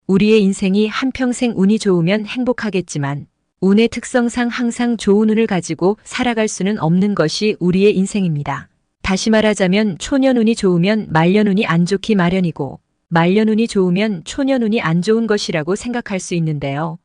우리의 인생이 한평생 운이 좋으면 행복하겠지만 운의 특성상 항상 좋은 운을 가지고 살아갈 수는 없는 것이 우리의 인생입니다. 다시 말하자면 초년운이 좋으면 말년운이 안 좋기 마련이고 말년운이 좋으면 초년운이 안 좋은 것이라고 생각할 수 있는데요.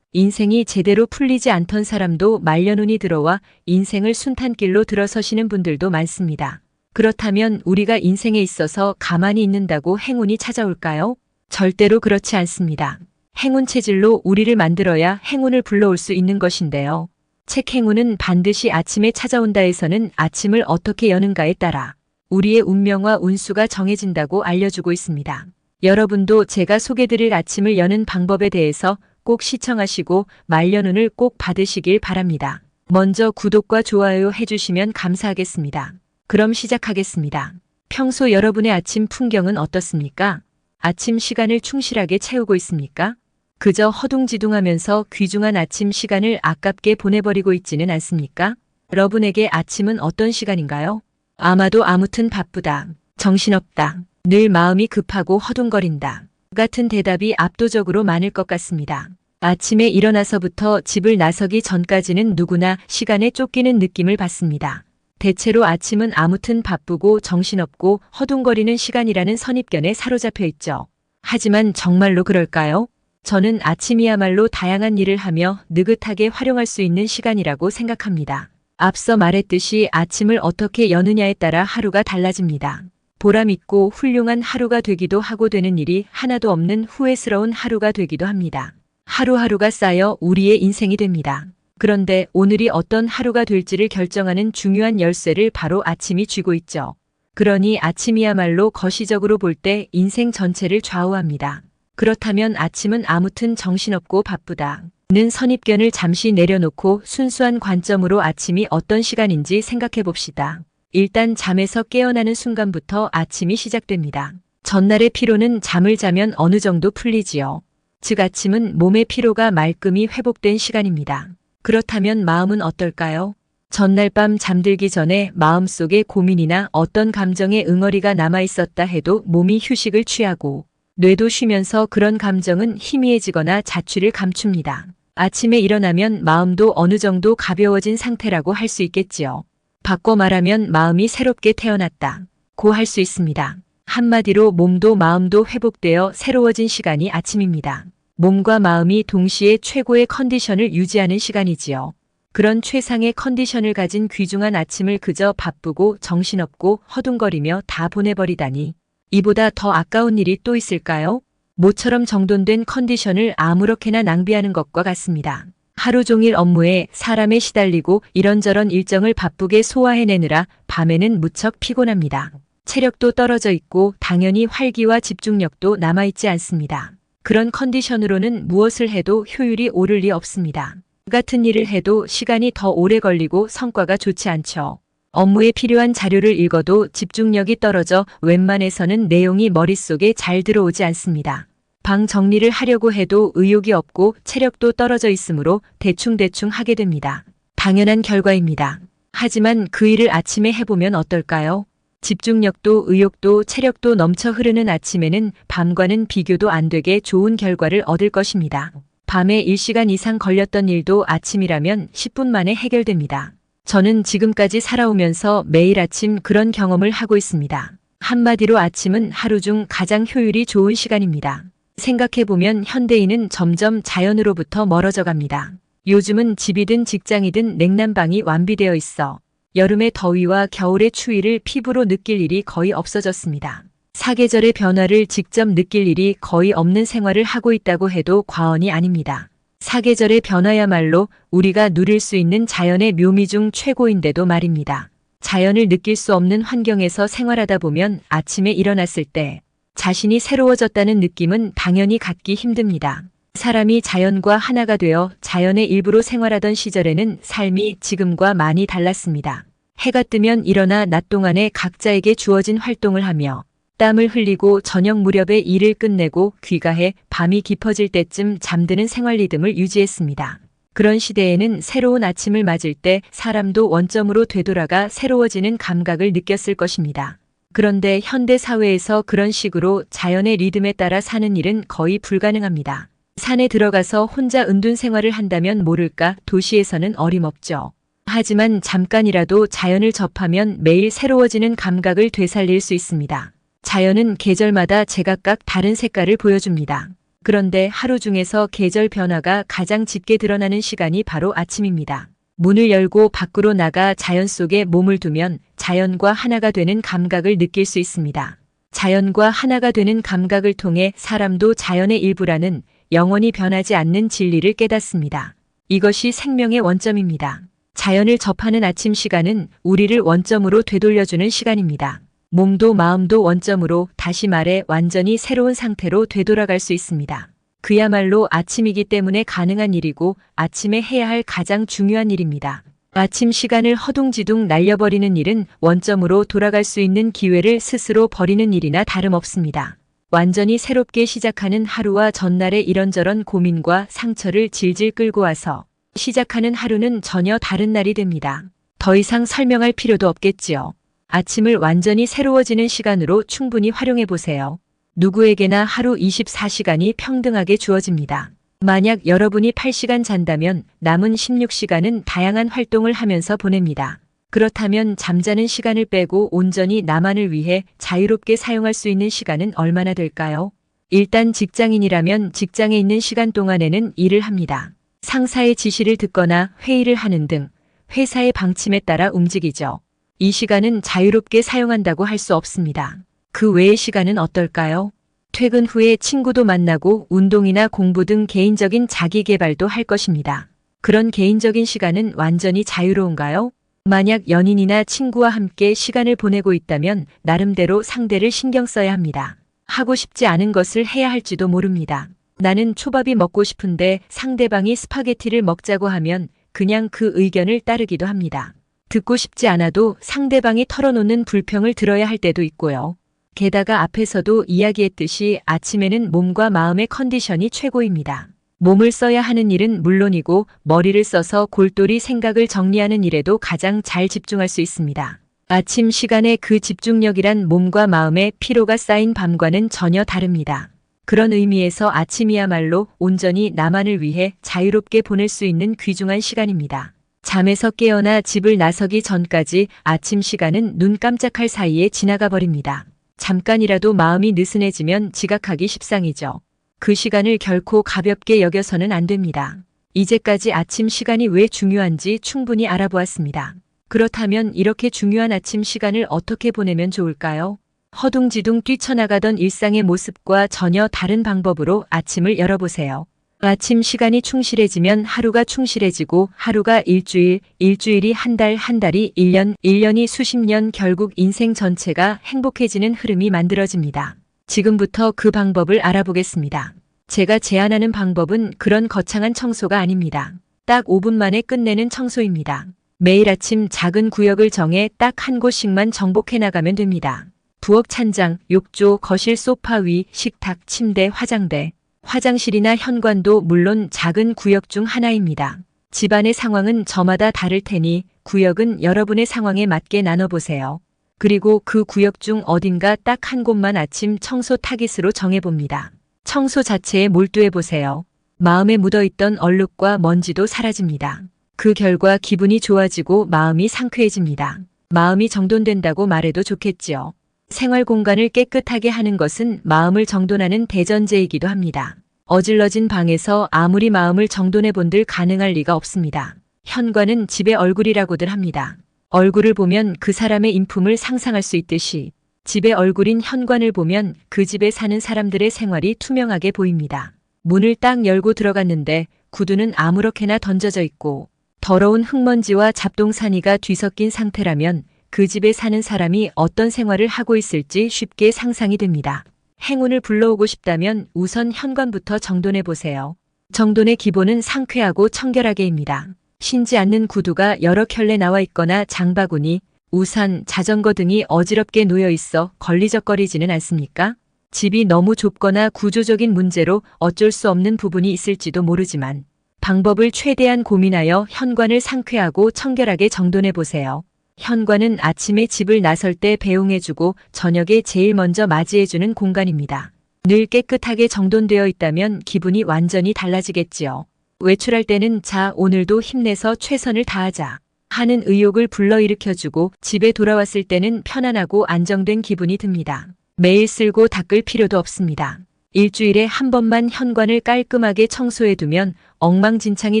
인생이 제대로 풀리지 않던 사람도 말년운이 들어와 인생을 순탄길로 들어서시는 분들도 많습니다. 그렇다면 우리가 인생에 있어서 가만히 있는다고 행운이 찾아올까요? 절대로 그렇지 않습니다. 행운 체질로 우리를 만들어야 행운을 불러올 수 있는 것인데요. 책 행운은 반드시 아침에 찾아온다에서는 아침을 어떻게 여는가에 따라 우리의 운명과 운수가 정해진다고 알려주고 있습니다. 여러분도 제가 소개드릴 아침을 여는 방법에 대해서 꼭 시청하시고 말년운을 꼭 받으시길 바랍니다. 먼저 구독과 좋아요 해주시면 감사하겠습니다. 그럼 시작하겠습니다. 평소 여러분의 아침 풍경은 어떻습니까? 아침 시간을 충실하게 채우고 있습니까? 그저 허둥지둥하면서 귀중한 아침 시간을 아깝게 보내버리고 있지는 않습니까? 여러분에게 아침은 어떤 시간인가요? 아마도 아무튼 바쁘다, 정신없다, 늘 마음이 급하고 허둥거린다 같은 대답이 압도적으로 많을 것 같습니다. 아침에 일어나서부터 집을 나서기 전까지는 누구나 시간에 쫓기는 느낌을 받습니다. 대체로 아침은 아무튼 바쁘고 정신없고 허둥거리는 시간이라는 선입견에 사로잡혀 있죠. 하지만 정말로 그럴까요? 저는 아침이야말로 다양한 일을 하며 느긋하게 활용할 수 있는 시간이라고 생각합니다. 앞서 말했듯이 아침을 어떻게 여느냐에 따라 하루가 달라집니다. 보람있고 훌륭한 하루가 되기도 하고 되는 일이 하나도 없는 후회스러운 하루가 되기도 합니다. 하루하루가 쌓여 우리의 인생이 됩니다. 그런데 오늘이 어떤 하루가 될지를 결정하는 중요한 열쇠를 바로 아침이 쥐고 있죠. 그러니 아침이야말로 거시적으로 볼 때 인생 전체를 좌우합니다. 그렇다면 아침은 아무튼 정신없고 바쁘다는 선입견을 잠시 내려놓고 순수한 관점으로 아침이 어떤 시간인지 생각해 봅시다. 일단 잠에서 깨어나는 순간부터 아침이 시작됩니다. 전날의 피로는 잠을 자면 어느 정도 풀리지요. 즉 아침은 몸의 피로가 말끔히 회복된 시간입니다. 그렇다면 마음은 어떨까요? 전날 밤 잠들기 전에 마음속에 고민이나 어떤 감정의 응어리가 남아있었다 해도 몸이 휴식을 취하고 뇌도 쉬면서 그런 감정은 희미해지거나 자취를 감춥니다. 아침에 일어나면 마음도 어느 정도 가벼워진 상태라고 할 수 있겠지요. 바꿔 말하면 마음이 새롭게 태어났다고 할 수 있습니다. 한마디로 몸도 마음도 회복되어 새로워진 시간이 아침입니다. 몸과 마음이 동시에 최고의 컨디션을 유지하는 시간이지요. 그런 최상의 컨디션을 가진 귀중한 아침을 그저 바쁘고 정신없고 허둥거리며 다 보내버리다니 이보다 더 아까운 일이 또 있을까요? 모처럼 정돈된 컨디션을 아무렇게나 낭비하는 것과 같습니다. 하루 종일 업무에 사람에 시달리고 이런저런 일정을 바쁘게 소화해내느라 밤에는 무척 피곤합니다. 체력도 떨어져 있고 당연히 활기와 집중력도 남아있지 않습니다. 그런 컨디션으로는 무엇을 해도 효율이 오를 리 없습니다. 같은 일을 해도 시간이 더 오래 걸리고 성과가 좋지 않죠. 업무에 필요한 자료를 읽어도 집중력이 떨어져 웬만해서는 내용이 머릿속에 잘 들어오지 않습니다. 방 정리를 하려고 해도 의욕이 없고 체력도 떨어져 있으므로 대충대충 하게 됩니다. 당연한 결과입니다. 하지만 그 일을 아침에 해보면 어떨까요? 집중력도 의욕도 체력도 넘쳐 흐르는 아침에는 밤과는 비교도 안 되게 좋은 결과를 얻을 것입니다. 밤에 1시간 이상 걸렸던 일도 아침이라면 10분 만에 해결됩니다. 저는 지금까지 살아오면서 매일 아침 그런 경험을 하고 있습니다. 한마디로 아침은 하루 중 가장 효율이 좋은 시간입니다. 생각해보면 현대인은 점점 자연으로부터 멀어져 갑니다. 요즘은 집이든 직장이든 냉난방이 완비되어 있어 여름의 더위와 겨울의 추위를 피부로 느낄 일이 거의 없어졌습니다. 사계절의 변화를 직접 느낄 일이 거의 없는 생활을 하고 있다고 해도 과언이 아닙니다. 사계절의 변화야말로 우리가 누릴 수 있는 자연의 묘미 중 최고인데도 말입니다. 자연을 느낄 수 없는 환경에서 생활하다 보면 아침에 일어났을 때 자신이 새로워졌다는 느낌은 당연히 갖기 힘듭니다. 사람이 자연과 하나가 되어 자연의 일부로 생활하던 시절에는 삶이 지금과 많이 달랐습니다. 해가 뜨면 일어나 낮 동안에 각자에게 주어진 활동을 하며 땀을 흘리고 저녁 무렵에 일을 끝내고 귀가해 밤이 깊어질 때쯤 잠드는 생활 리듬을 유지했습니다. 그런 시대에는 새로운 아침을 맞을 때 사람도 원점으로 되돌아가 새로워지는 감각을 느꼈을 것입니다. 그런데 현대 사회에서 그런 식으로 자연의 리듬에 따라 사는 일은 거의 불가능합니다. 산에 들어가서 혼자 은둔 생활을 한다면 모를까 도시에서는 어림없죠. 하지만 잠깐이라도 자연을 접하면 매일 새로워지는 감각을 되살릴 수 있습니다. 자연은 계절마다 제각각 다른 색깔을 보여줍니다. 그런데 하루 중에서 계절 변화가 가장 짙게 드러나는 시간이 바로 아침입니다. 문을 열고 밖으로 나가 자연 속에 몸을 두면 자연과 하나가 되는 감각을 느낄 수 있습니다. 자연과 하나가 되는 감각을 통해 사람도 자연의 일부라는 영원히 변하지 않는 진리를 깨닫습니다. 이것이 생명의 원점입니다. 자연을 접하는 아침 시간은 우리를 원점으로 되돌려주는 시간입니다. 몸도 마음도 원점으로, 다시 말해 완전히 새로운 상태로 되돌아갈 수 있습니다. 그야말로 아침이기 때문에 가능한 일이고 아침에 해야 할 가장 중요한 일입니다. 아침 시간을 허둥지둥 날려버리는 일은 원점으로 돌아갈 수 있는 기회를 스스로 버리는 일이나 다름없습니다. 완전히 새롭게 시작하는 하루와 전날의 이런저런 고민과 상처를 질질 끌고 와서 시작하는 하루는 전혀 다른 날이 됩니다. 더 이상 설명할 필요도 없겠지요. 아침을 완전히 새로워지는 시간으로 충분히 활용해 보세요. 누구에게나 하루 24시간이 평등하게 주어집니다. 만약 여러분이 8시간 잔다면 남은 16시간은 다양한 활동을 하면서 보냅니다. 그렇다면 잠자는 시간을 빼고 온전히 나만을 위해 자유롭게 사용할 수 있는 시간은 얼마나 될까요? 일단 직장인이라면 직장에 있는 시간 동안에는 일을 합니다. 상사의 지시를 듣거나 회의를 하는 등 회사의 방침에 따라 움직이죠. 이 시간은 자유롭게 사용한다고 할 수 없습니다. 그 외의 시간은 어떨까요? 퇴근 후에 친구도 만나고 운동이나 공부 등 개인적인 자기 개발도 할 것입니다. 그런 개인적인 시간은 완전히 자유로운가요? 만약 연인이나 친구와 함께 시간을 보내고 있다면 나름대로 상대를 신경 써야 합니다. 하고 싶지 않은 것을 해야 할지도 모릅니다. 나는 초밥이 먹고 싶은데 상대방이 스파게티를 먹자고 하면 그냥 그 의견을 따르기도 합니다. 듣고 싶지 않아도 상대방이 털어놓는 불평을 들어야 할 때도 있고요. 게다가 앞에서도 이야기했듯이 아침에는 몸과 마음의 컨디션이 최고입니다. 몸을 써야 하는 일은 물론이고 머리를 써서 골똘히 생각을 정리하는 일에도 가장 잘 집중할 수 있습니다. 아침 시간에 그 집중력이란 몸과 마음의 피로가 쌓인 밤과는 전혀 다릅니다. 그런 의미에서 아침이야말로 온전히 나만을 위해 자유롭게 보낼 수 있는 귀중한 시간입니다. 잠에서 깨어나 집을 나서기 전까지 아침 시간은 눈 깜짝할 사이에 지나가 버립니다. 잠깐이라도 마음이 느슨해지면 지각하기 십상이죠. 그 시간을 결코 가볍게 여겨서는 안 됩니다. 이제까지 아침 시간이 왜 중요한지 충분히 알아보았습니다. 그렇다면 이렇게 중요한 아침 시간을 어떻게 보내면 좋을까요? 허둥지둥 뛰쳐나가던 일상의 모습과 전혀 다른 방법으로 아침을 열어보세요. 아침 시간이 충실해지면 하루가 충실해지고 하루가 일주일, 일주일이 한 달, 한 달이 1년, 1년이 수십 년, 결국 인생 전체가 행복해지는 흐름이 만들어집니다. 지금부터 그 방법을 알아보겠습니다. 제가 제안하는 방법은 그런 거창한 청소가 아닙니다. 딱 5분 만에 끝내는 청소입니다. 매일 아침 작은 구역을 정해 딱 한 곳씩만 정복해 나가면 됩니다. 부엌 찬장, 욕조, 거실 소파 위, 식탁, 침대, 화장대, 화장실이나 현관도 물론 작은 구역 중 하나입니다. 집안의 상황은 저마다 다를 테니 구역은 여러분의 상황에 맞게 나눠보세요. 그리고 그 구역 중 어딘가 딱 한 곳만 아침 청소 타깃으로 정해봅니다. 청소 자체에 몰두해보세요. 마음에 묻어있던 얼룩과 먼지도 사라집니다. 그 결과 기분이 좋아지고 마음이 상쾌해집니다. 마음이 정돈된다고 말해도 좋겠지요. 생활 공간을 깨끗하게 하는 것은 마음을 정돈하는 대전제이기도 합니다. 어질러진 방에서 아무리 마음을 정돈해 본들 가능할 리가 없습니다. 현관은 집의 얼굴이라고들 합니다. 얼굴을 보면 그 사람의 인품을 상상할 수 있듯이 집의 얼굴인 현관을 보면 그 집에 사는 사람들의 생활이 투명하게 보입니다. 문을 딱 열고 들어갔는데 구두는 아무렇게나 던져져 있고 더러운 흙먼지와 잡동사니가 뒤섞인 상태라면 그 집에 사는 사람이 어떤 생활을 하고 있을지 쉽게 상상이 됩니다. 행운을 불러오고 싶다면 우선 현관부터 정돈해 보세요. 정돈의 기본은 상쾌하고 청결하게입니다. 신지 않는 구두가 여러 켤레 나와 있거나 장바구니, 우산, 자전거 등이 어지럽게 놓여 있어 걸리적거리지는 않습니까? 집이 너무 좁거나 구조적인 문제로 어쩔 수 없는 부분이 있을지도 모르지만 방법을 최대한 고민하여 현관을 상쾌하고 청결하게 정돈해 보세요. 현관은 아침에 집을 나설 때 배웅해주고 저녁에 제일 먼저 맞이해주는 공간입니다. 늘 깨끗하게 정돈되어 있다면 기분이 완전히 달라지겠지요. 외출할 때는 자, 오늘도 힘내서 최선을 다하자 하는 의욕을 불러일으켜주고 집에 돌아왔을 때는 편안하고 안정된 기분이 듭니다. 매일 쓸고 닦을 필요도 없습니다. 일주일에 한 번만 현관을 깔끔하게 청소해두면 엉망진창이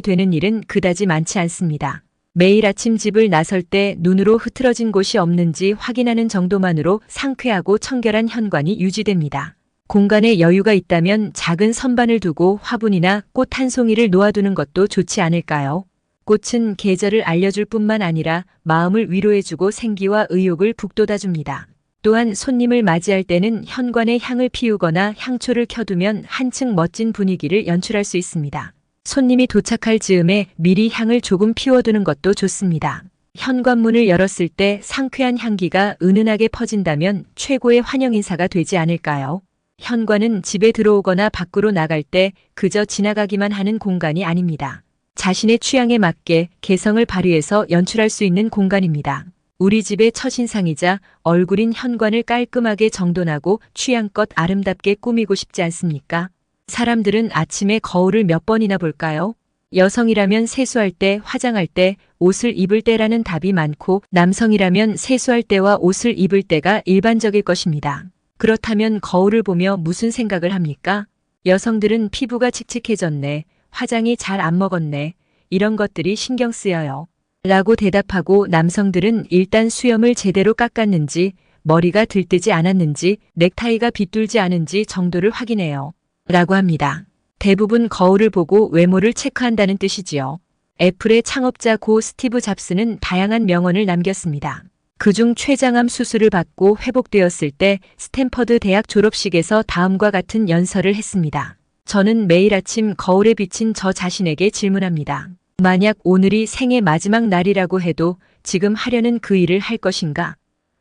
되는 일은 그다지 많지 않습니다. 매일 아침 집을 나설 때 눈으로 흐트러진 곳이 없는지 확인하는 정도만으로 상쾌하고 청결한 현관이 유지됩니다. 공간에 여유가 있다면 작은 선반을 두고 화분이나 꽃 한 송이를 놓아두는 것도 좋지 않을까요? 꽃은 계절을 알려줄 뿐만 아니라 마음을 위로해주고 생기와 의욕을 북돋아줍니다. 또한 손님을 맞이할 때는 현관에 향을 피우거나 향초를 켜두면 한층 멋진 분위기를 연출할 수 있습니다. 손님이 도착할 즈음에 미리 향을 조금 피워두는 것도 좋습니다. 현관문을 열었을 때 상쾌한 향기가 은은하게 퍼진다면 최고의 환영 인사가 되지 않을까요? 현관은 집에 들어오거나 밖으로 나갈 때 그저 지나가기만 하는 공간이 아닙니다. 자신의 취향에 맞게 개성을 발휘해서 연출할 수 있는 공간입니다. 우리 집의 첫인상이자 얼굴인 현관을 깔끔하게 정돈하고 취향껏 아름답게 꾸미고 싶지 않습니까? 사람들은 아침에 거울을 몇 번이나 볼까요? 여성이라면 세수할 때, 화장할 때, 옷을 입을 때라는 답이 많고 남성이라면 세수할 때와 옷을 입을 때가 일반적일 것입니다. 그렇다면 거울을 보며 무슨 생각을 합니까? 여성들은 피부가 칙칙해졌네, 화장이 잘 안 먹었네, 이런 것들이 신경 쓰여요. 라고 대답하고 남성들은 일단 수염을 제대로 깎았는지, 머리가 들뜨지 않았는지, 넥타이가 비뚤지 않은지 정도를 확인해요. 라고 합니다. 대부분 거울을 보고 외모를 체크한다는 뜻이지요. 애플의 창업자 고 스티브 잡스는 다양한 명언을 남겼습니다. 그중 췌장암 수술을 받고 회복되었을 때 스탠퍼드 대학 졸업식에서 다음과 같은 연설을 했습니다. 저는 매일 아침 거울에 비친 저 자신에게 질문합니다. 만약 오늘이 생애 마지막 날이라고 해도 지금 하려는 그 일을 할 것인가?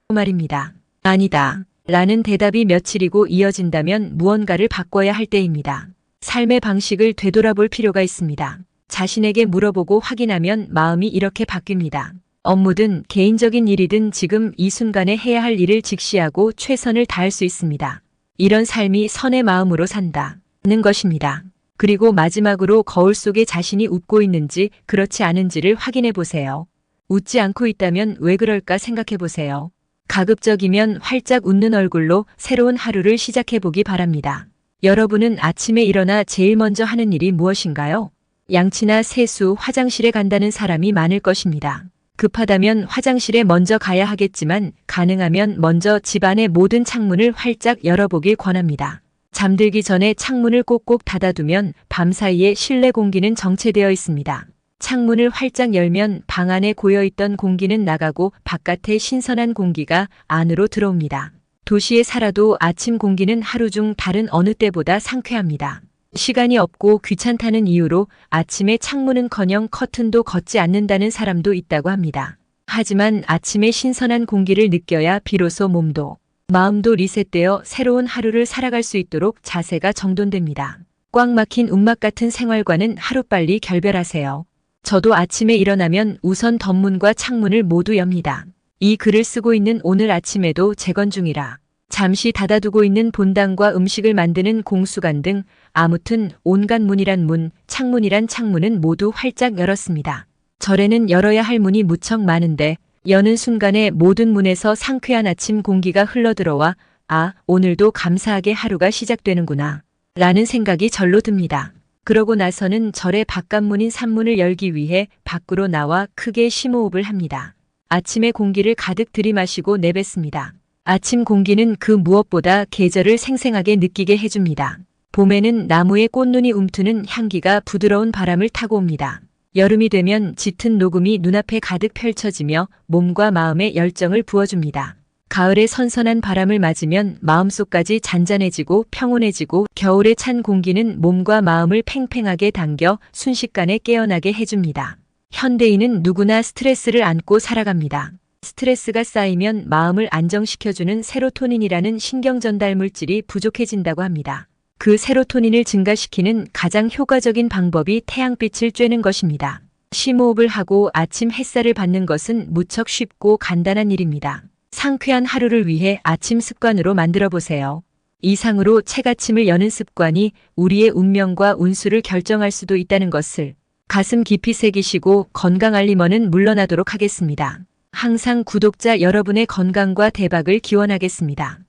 말입니다. 아니다. 라는 대답이 며칠이고 이어진다면 무언가를 바꿔야 할 때입니다. 삶의 방식을 되돌아볼 필요가 있습니다. 자신에게 물어보고 확인하면 마음이 이렇게 바뀝니다. 업무든 개인적인 일이든 지금 이 순간에 해야 할 일을 직시하고 최선을 다할 수 있습니다. 이런 삶이 선의 마음으로 산다는 것입니다. 그리고 마지막으로 거울 속에 자신이 웃고 있는지 그렇지 않은지를 확인해 보세요. 웃지 않고 있다면 왜 그럴까 생각해 보세요. 가급적이면 활짝 웃는 얼굴로 새로운 하루를 시작해 보기 바랍니다. 여러분은 아침에 일어나 제일 먼저 하는 일이 무엇인가요? 양치나 세수, 화장실에 간다는 사람이 많을 것입니다. 급하다면 화장실에 먼저 가야 하겠지만 가능하면 먼저 집안의 모든 창문을 활짝 열어보길 권합니다. 잠들기 전에 창문을 꼭꼭 닫아두면 밤사이에 실내 공기는 정체되어 있습니다. 창문을 활짝 열면 방 안에 고여있던 공기는 나가고 바깥의 신선한 공기가 안으로 들어옵니다. 도시에 살아도 아침 공기는 하루 중 다른 어느 때보다 상쾌합니다. 시간이 없고 귀찮다는 이유로 아침에 창문은커녕 커튼도 걷지 않는다는 사람도 있다고 합니다. 하지만 아침에 신선한 공기를 느껴야 비로소 몸도 마음도 리셋되어 새로운 하루를 살아갈 수 있도록 자세가 정돈됩니다. 꽉 막힌 움막 같은 생활과는 하루빨리 결별하세요. 저도 아침에 일어나면 우선 덧문과 창문을 모두 엽니다. 이 글을 쓰고 있는 오늘 아침에도 재건 중이라 잠시 닫아두고 있는 본당과 음식을 만드는 공수관 등 아무튼 온갖 문이란 문, 창문이란 창문은 모두 활짝 열었습니다. 절에는 열어야 할 문이 무척 많은데 여는 순간에 모든 문에서 상쾌한 아침 공기가 흘러들어와 아, 오늘도 감사하게 하루가 시작되는구나 라는 생각이 절로 듭니다. 그러고 나서는 절의 바깥문인 산문을 열기 위해 밖으로 나와 크게 심호흡을 합니다. 아침의 공기를 가득 들이마시고 내뱉습니다. 아침 공기는 그 무엇보다 계절을 생생하게 느끼게 해줍니다. 봄에는 나무의 꽃눈이 움트는 향기가 부드러운 바람을 타고 옵니다. 여름이 되면 짙은 녹음이 눈앞에 가득 펼쳐지며 몸과 마음에 열정을 부어줍니다. 가을의 선선한 바람을 맞으면 마음속까지 잔잔해지고 평온해지고 겨울의 찬 공기는 몸과 마음을 팽팽하게 당겨 순식간에 깨어나게 해줍니다. 현대인은 누구나 스트레스를 안고 살아갑니다. 스트레스가 쌓이면 마음을 안정시켜주는 세로토닌이라는 신경전달 물질이 부족해진다고 합니다. 그 세로토닌을 증가시키는 가장 효과적인 방법이 태양빛을 쬐는 것입니다. 심호흡을 하고 아침 햇살을 받는 것은 무척 쉽고 간단한 일입니다. 상쾌한 하루를 위해 아침 습관으로 만들어 보세요. 이상으로 책아침을 여는 습관이 우리의 운명과 운수를 결정할 수도 있다는 것을 가슴 깊이 새기시고 건강 알리머는 물러나도록 하겠습니다. 항상 구독자 여러분의 건강과 대박을 기원하겠습니다.